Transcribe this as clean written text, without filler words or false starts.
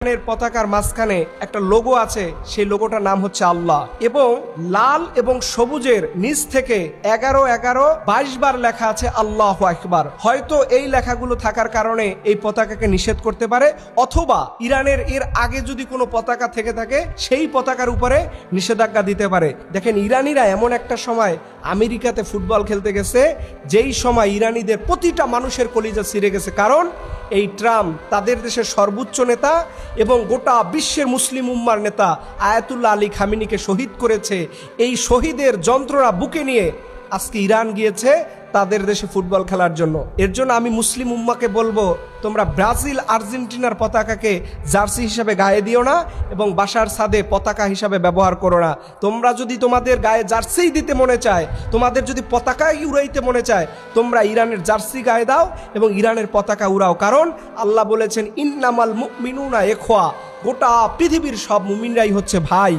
ইরানের পতাকার মাঝখানে একটা লোগো আছে, সেই লোগোটার নাম হচ্ছে আল্লাহ, এবং লাল এবং সবুজের নিচ থেকে 11-11-22 বার লেখা আছে আল্লাহু আকবার। হয়তো এই লেখাগুলো থাকার কারণে এই পতাকাকে নিষেধ করতে পারে, অথবা ইরানের এর আগে যদি কোনো পতাকা থেকে থাকে সেই পতাকার উপরে নিষেধাজ্ঞা দিতে পারে। দেখেন, ইরানিরা এমন একটা সময় আমেরিকাতে ফুটবল খেলতে গেছে যেই সময় ইরানিদের প্রতিটা মানুষের কলিজা ছিঁড়ে গেছে, কারণ এই ট্রাম্প তাদের দেশের সর্বোচ্চ নেতা এবং গোটা বিশ্বের মুসলিম উম্মার নেতা আয়াতুল্লাহ আলী খামেনিকে শহীদ করেছে। এই শহীদের যন্ত্রণা বুকে নিয়ে আজকে ইরান গিয়েছে তাদের দেশে ফুটবল খেলার জন্য। এর জন্য আমি মুসলিম উম্মাকে বলবো, তোমরা ব্রাজিল আর্জেন্টিনার পতাকাকে জার্সি হিসাবে গায়ে দিও না এবং বাসার ছাদে পতাকা হিসাবে ব্যবহার করো না। তোমরা যদি তোমাদের গায়ে জার্সি দিতে মনে চায়, তোমাদের যদি পতাকাই উড়াইতে মনে চায়, তোমরা ইরানের জার্সি গায়ে দাও এবং ইরানের পতাকা উড়াও, কারণ আল্লাহ বলেছেন ইন্নামাল মুমিনুনা ইখওয়া, গোটা পৃথিবীর সব মুমিনরাই হচ্ছে ভাই।